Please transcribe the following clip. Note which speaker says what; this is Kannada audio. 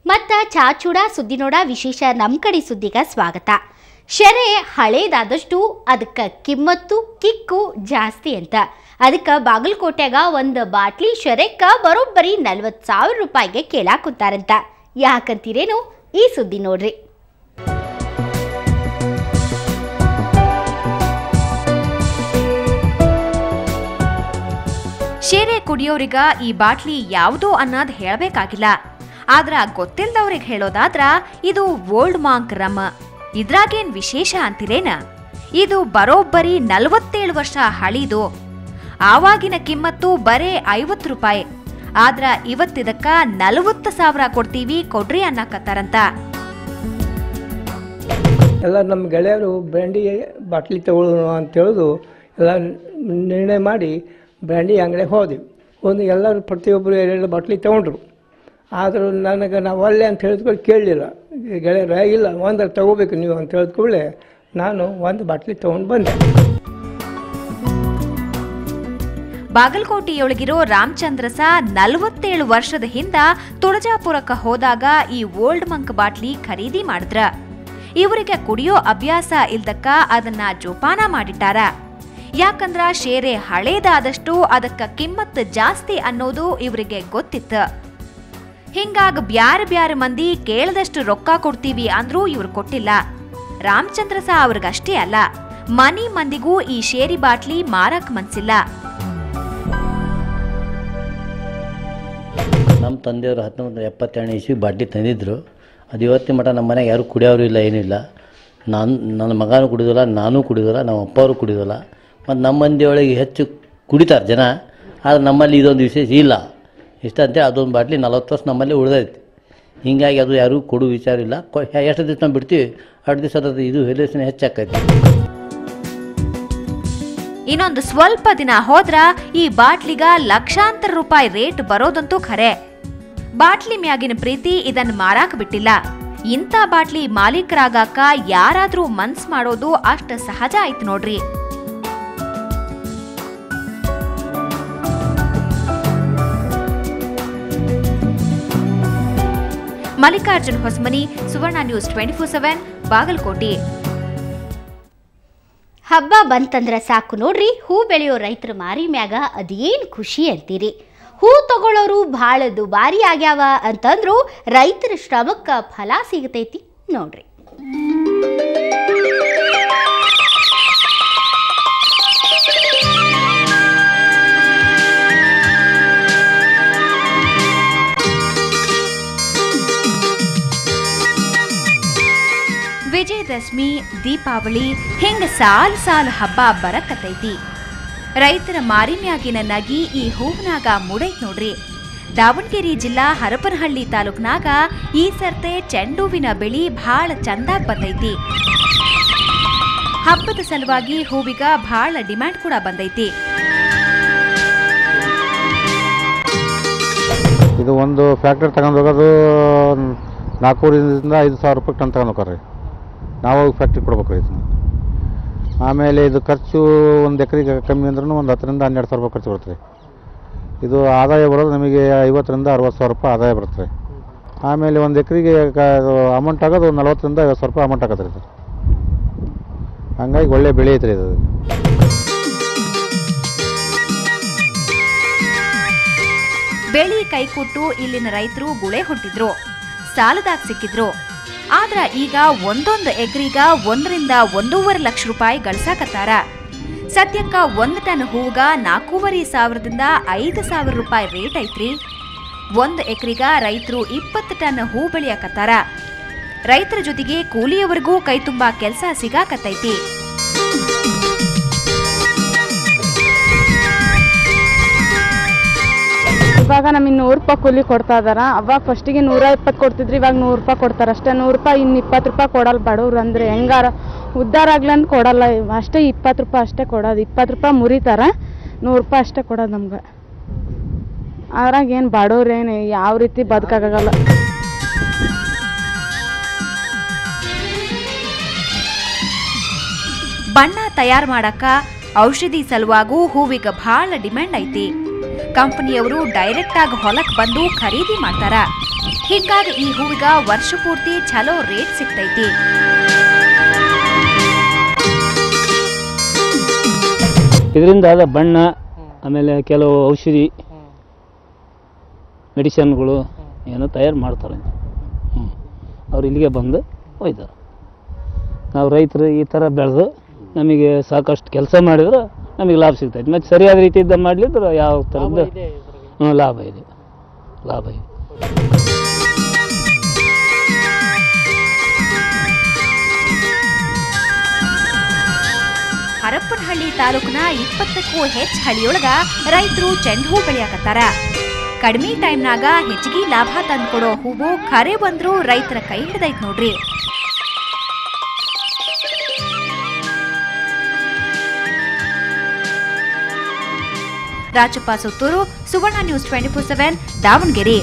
Speaker 1: ಮತ್ತು ಚಾಚೂಡ ಸುದ್ದಿನೋಡ ವಿಶೇಷ ನಮ್ಮ ಕಡೆ ಸುದ್ದಿಗೆ ಸ್ವಾಗತ. ಶೆರೆ ಹಳೇದಾದಷ್ಟು ಅದಕ್ಕೆ ಕಿಮ್ಮತ್ತು ಕಿಕ್ಕು ಜಾಸ್ತಿ ಅಂತ. ಅದಕ್ಕೆ ಬಾಗಲಕೋಟೆಗ ಒಂದು ಬಾಟ್ಲಿ ಶೆರೆಕ್ಕೆ ಬರೋಬ್ಬರಿ 40,000 ರೂಪಾಯಿಗೆ ಕೇಳಾಕುಂತಾರಂತ. ಯಾಕಂತೀರೇನು ಈ ಸುದ್ದಿ ನೋಡ್ರಿ.
Speaker 2: ಶೇರೆ ಕುಡಿಯೋರಿಗ ಈ ಬಾಟ್ಲಿ ಯಾವುದು ಅನ್ನೋದು ಹೇಳಬೇಕಾಗಿಲ್ಲ. ಆದ್ರ ಗೊತ್ತಿಲ್ಲದವ್ರಿಗೆ ಹೇಳೋದಾದ್ರ ಇದು ಓಲ್ಡ್ ಮಾಂಕ್ ರಮ್. ಇದ್ರಾಗೇನ್ ವಿಶೇಷ ಅಂತಿರೇನ? ಇದು ಬರೋಬ್ಬರಿ 47 ವರ್ಷ ಹಳಿದು. ಆವಾಗಿನ ಕಿಮ್ಮತ್ತು ಬರೇ 50 ರೂಪಾಯಿ. ಆದ್ರ ಇವತ್ತಿದಕ್ಕ 40,000 ಕೊಡ್ತೀವಿ ಕೊಡ್ರಿ ಅನ್ನಕತ್ತಾರಂತ.
Speaker 3: ಎಲ್ಲ ನಮ್ಮ ಗೆಳೆಯರು ಬ್ರ್ಯಾಂಡಿ ಬಾಟ್ಲಿ ತಗೊಳ್ಳೋಣ ಅಂತೇಳಿದು ಎಲ್ಲ ನಿರ್ಣಯ ಮಾಡಿ ಬ್ರ್ಯಾಂಡಿ ಅಂಗಡಿಗೆ ಹೋದೆವು. ಒಂದು ಎಲ್ಲರೂ ಪ್ರತಿಯೊಬ್ಬರು 2 ಬಾಟ್ಲಿ ತೊಗೊಂಡ್ರು. ಆದರೂ ನನಗೆ ನಾವು ಒಳ್ಳೆ ಅಂತ ಹೇಳಿದ್ಕೊಂಡು ಕೇಳಲಿಲ್ಲ. ಗೆಳೆಯರು ಇಲ್ಲ ಒಂದು ತಗೋಬೇಕು ನೀವು ಅಂತ ಹೇಳಿದ್ಕೊಳ್ಳೆ ನಾನು ಒಂದು ಬಾಟ್ಲಿ ತೊಗೊಂಡು ಬಂದೆ.
Speaker 2: ಬಾಗಲಕೋಟೆಯೊಳಗಿರೋ ರಾಮಚಂದ್ರಸ 47 ವರ್ಷದ ಹಿಂದ ತುಳಜಾಪುರಕ್ಕೆ ಹೋದಾಗ ಈ ಓಲ್ಡ್ ಮಂಕ್ ಬಾಟ್ಲಿ ಖರೀದಿ ಮಾಡಿದ್ರ. ಇವರಿಗೆ ಕುಡಿಯೋ ಅಭ್ಯಾಸ ಇಲ್ದಕ್ಕ ಅದನ್ನ ಜೋಪಾನ ಮಾಡಿಟ್ಟಾರ. ಯಾಕಂದ್ರ ಶೇರೆ ಹಳೇದಾದಷ್ಟು ಅದಕ್ಕ ಕಿಮ್ಮತ್ತು ಜಾಸ್ತಿ ಅನ್ನೋದು ಇವರಿಗೆ ಗೊತ್ತಿತ್ತು. ಹಿಂಗಾಗ ಬ್ಯಾರೆ ಮಂದಿ ಕೇಳದಷ್ಟು ರೊಕ್ಕ ಕೊಡ್ತೀವಿ ಅಂದ್ರೂ ಇವ್ರು ಕೊಟ್ಟಿಲ್ಲ. ರಾಮಚಂದ್ರಸ ಅವ್ರಿಗಷ್ಟೇ ಅಲ್ಲ, ಮನಿ ಮಂದಿಗೂ ಈ ಶೇರಿ ಬಾಟ್ಲಿ ಮಾರಕ್ ಮನ್ಸಿಲ್ಲ.
Speaker 4: ನಮ್ಮ ತಂದೆಯವರು 1972 ಇಸ್ವಿ ಬಾಟ್ಲಿ ತಂದಿದ್ರು. ಅದು ಇವತ್ತಿನ ಮಟ್ಟ ನಮ್ಮ ಮನೆಗೆ ಯಾರು ಕುಡಿಯೋರು ಇಲ್ಲ, ಏನಿಲ್ಲ. ನನ್ನ ಮಗನೂ ಕುಡಿಯೋಲ್ಲ, ನಾನೂ ಕುಡಿಯೋಲ್ಲ, ನಮ್ಮ ಅಪ್ಪವರು ಕುಡಿಯೋಲ್ಲ. ಮತ್ತು ನಮ್ಮ ಮಂದಿಯೊಳಗೆ ಹೆಚ್ಚು ಕುಡಿತಾರೆ ಜನ. ಆದರೆ ನಮ್ಮಲ್ಲಿ ಇದೊಂದು ವಿಶೇಷ ಇಲ್ಲ. ಇಷ್ಟಂತೆ ಅದೊಂದು ಬಾಟ್ಲಿ 40 ವರ್ಷ ನಮ್ಮಲ್ಲಿ ಉಳಿದೈತಿ. ಹೀಗಾಗಿ ಅದು ಯಾರಿಗೂ ಕೊಡೋ ವಿಚಾರ ಇಲ್ಲ. ಎಷ್ಟು ದಿವಸ ನಾವು ಬಿಡ್ತೀವಿ ಅಷ್ಟು ದಿವಸ ಅದು ಇದು ವ್ಯಾಲ್ಯೂಷನ್ ಹೆಚ್ಚಾಕೈತಿ.
Speaker 2: ಇನ್ನೊಂದು ಸ್ವಲ್ಪ ದಿನ ಹೋದ್ರ ಈ ಬಾಟ್ಲಿಗ ಲಕ್ಷಾಂತರ ರೂಪಾಯಿ ರೇಟ್ ಬರೋದಂತೂ ಖರೆ. ಬಾಟ್ಲಿ ಮ್ಯಾಗಿನ ಪ್ರೀತಿ ಇದನ್ನ ಮಾರಾಕ್ ಬಿಟ್ಟಿಲ್ಲ. ಇಂಥ ಬಾಟ್ಲಿ ಮಾಲೀಕರಾಗಾಕ ಯಾರಾದ್ರೂ ಮನ್ಸ್ ಮಾಡೋದು ಅಷ್ಟ ಸಹಜ ಆಯ್ತು ನೋಡ್ರಿ. ಮಲ್ಲಿಕಾರ್ಜುನ್ ಹೊಸಮನಿ, ಸುವರ್ಣ ನ್ಯೂಸ್ 24/7, ಬಾಗಲಕೋಟೆ.
Speaker 1: ಹಬ್ಬ ಬಂತಂದ್ರೆ ಸಾಕು ನೋಡ್ರಿ, ಹೂ ಬೆಳೆಯೋ ರೈತರ ಮಾರಿ ಮ್ಯಾಗ ಅದೇನು ಖುಷಿ ಅಂತೀರಿ. ಹೂ ತಗೊಳ್ಳೋರು ಭಾಳ ದುಬಾರಿ ಆಗ್ಯಾವ ಅಂತಂದ್ರು ರೈತರ ಶ್ರಮಕ್ಕೆ ಫಲ ಸಿಗತೈತಿ ನೋಡ್ರಿ.
Speaker 2: ವಿಜಯದಶಮಿ, ದೀಪಾವಳಿ ಹಿಂಗ ಸಾಲು ಹಬ್ಬ ಬರಕತ್ತೈತಿ. ರೈತರ ಮಾರಿಮ್ಯಾಗಿನ ನಗಿ ಈ ಹೂವನಾಗ ಮುಡೈತ್ ನೋಡ್ರಿ. ದಾವಣಗೆರೆ ಜಿಲ್ಲಾ ಹರಪನಹಳ್ಳಿ ತಾಲೂಕ್ನಾಗ ಈ ಸರ್ತೆ ಚೆಂಡೂವಿನ ಬೆಳಿ ಭಾಳ ಚಂದಾಗ್ ಬಂದೈತಿ. ಹಬ್ಬದ ಸಲುವಾಗಿ ಹೂವಿಗ ಭಾಳ ಡಿಮ್ಯಾಂಡ್ ಕೂಡ ಬಂದೈತಿ.
Speaker 5: ಇದು ಒಂದು ಫ್ಯಾಕ್ಟ್ರಿ ತಗೊಂಡು ಹೋಗೋದು 400ರಿಂದ 5,000 ರೂಪಾಯಿ ಟನ್ ತಗೊಂಡು ಹೋಗ್ರಿ. ನಾವು ಫ್ಯಾಕ್ಟ್ರಿ ಕೊಡ್ಬೇಕು ಇದನ್ನ. ಆಮೇಲೆ ಇದು ಖರ್ಚು ಒಂದು ಎಕರೆಗೆ ಕಮ್ಮಿ ಅಂದ್ರೂ ಒಂದು 10ರಿಂದ 12,000 ರೂಪಾಯಿ ಖರ್ಚು ಬರುತ್ತೆ. ಇದು ಆದಾಯ ಬರೋದು ನಮಗೆ 50ರಿಂದ 60,000 ರೂಪಾಯಿ ಆದಾಯ ಬರುತ್ತೆ. ಆಮೇಲೆ ಒಂದು ಎಕರೆಗೆ ಅಮೌಂಟ್ ಆಗೋದು 40ರಿಂದ 50,000 ರೂಪಾಯಿ ಅಮೌಂಟ್ ಆಗತ್ತೆ ರೀ. ಹಂಗಾಗಿ ಒಳ್ಳೆ ಬೆಳೆ ಐತ್ರಿ ಇದು.
Speaker 2: ಬೆಳಿ ಕೈಕೊಟ್ಟು ಇಲ್ಲಿನ ರೈತರು ಗುಳೆ ಹೊಟ್ಟಿದ್ರು, ಸಾಲದಾಗ ಸಿಕ್ಕಿದ್ರು. ಆದ್ರ ಈಗ ಒಂದೊಂದು ಎಕರೆಗ 1ರಿಂದ 1.5 ಲಕ್ಷ ರೂಪಾಯಿ ಗಳಿಸಾಕತ್ತಾರ. ಸದ್ಯಕ್ಕ 1 ಟನ್ ಹೂಗ 4,500ದಿಂದ 5,000 ರೂಪಾಯಿ ರೇಟ್ ಐತ್ರಿ. 1 ಎಕರೆಗ ರೈತರು 20 ಟನ್ ಹೂ ಬೆಳೆಯಕತ್ತಾರ. ರೈತರ ಜೊತೆಗೆ ಕೂಲಿಯವರಿಗೂ ಕೈ ತುಂಬಾ ಕೆಲಸ ಸಿಗಾಕತ್ತೈತಿ.
Speaker 6: ಇವಾಗ ನಮಗೆ 100 ರೂಪಾಯಿ ಕೂಲಿ ಕೊಡ್ತಾ ಇದಾರ. ಅವಾಗ ಫಸ್ಟಿಗೆ 120 ಕೊಡ್ತಿದ್ರಿ, ಇವಾಗ 100 ರೂಪಾಯಿ ಕೊಡ್ತಾರೆ ಅಷ್ಟೇ. 100 ರೂಪಾಯಿ ಇನ್ನು 20 ರೂಪಾಯಿ ಕೊಡಲ್ಲ ಬಡವ್ರು. ಅಂದರೆ ಹೆಂಗಾರ ಉದ್ಧಾರ ಆಗ್ಲಂತ ಕೊಡಲ್ಲ ಅಷ್ಟೇ. 20 ರೂಪಾಯಿ ಅಷ್ಟೇ ಕೊಡೋದು. 20 ರೂಪಾಯಿ ಮುರಿತಾರೆ, 100 ರೂಪಾಯಿ ಅಷ್ಟೇ ಕೊಡೋದು ನಮ್ಗೆ. ಅದ್ರಾಗ ಏನು ಬಡವ್ರೇನು ಯಾವ ರೀತಿ ಬದುಕಾಗಲ್ಲ.
Speaker 2: ಬಣ್ಣ ತಯಾರು ಮಾಡಕ ಔಷಧಿ ಸಲುವಾಗೂ ಹೂವಿಗ ಭಾಳ ಡಿಮ್ಯಾಂಡ್ ಐತಿ. ಕಂಪನಿಯವರು ಡೈರೆಕ್ಟ್ ಆಗಿ ಹೊಲಕ್ಕೆ ಬಂದು ಖರೀದಿ ಮಾಡ್ತಾರ. ಹೀಗಾಗಿ ಈ ಹೂವಿಗ ವರ್ಷ ಪೂರ್ತಿ ಚಲೋ ರೇಟ್ ಸಿಗ್ತೈತಿ.
Speaker 7: ಇದರಿಂದ ಆದ ಬಣ್ಣ, ಆಮೇಲೆ ಕೆಲವು ಔಷಧಿ ಮೆಡಿಸಿನ್ಗಳು ಏನೋ ತಯಾರು ಮಾಡ್ತಾರೆ. ಅವ್ರು ಇಲ್ಲಿಗೆ ಬಂದು ಒಯ್ತಾರೆ. ನಾವು ರೈತರು ಈ ಥರ ಬೆಳೆದು ನಮಗೆ ಸಾಕಷ್ಟು ಕೆಲಸ ಮಾಡಿದ್ರೆ ನಮಗೆ ಲಾಭ ಸಿಗ್ತೈತೆ. ಮತ್ತು ಸರಿಯಾದ ರೀತಿಯಿಂದ ಮಾಡಲಿದ್ರೆ ಯಾವ ಥರದ್ದು ಲಾಭ ಇದೆ.
Speaker 2: ಹರಪನಹಳ್ಳಿ ತಾಲೂಕಿನ 20ಕ್ಕೂ ಹೆಚ್ಚು ಹಳ್ಳಿಯೊಳಗ ರೈತರು ಚೆಂಡು ಹೂ ಬೆಳೆಯಾಕತ್ತಾರ. ಕಡಿಮೆ ಟೈಮ್ನಾಗ ಹೆಚ್ಚಿಗೆ ಲಾಭ ತಂದ್ಕೊಡೋ ಹೂವು ಖರೆ ಬಂದ್ರು ರೈತರ ಕೈ ಹಿಡ್ದೈತ್ ನೋಡ್ರಿ. ರಾಜಪ್ಪ ಸುತ್ತೂರು, ಸುವರ್ಣ ನ್ಯೂಸ್ 24/7, ದಾವಣಗೆರೆ.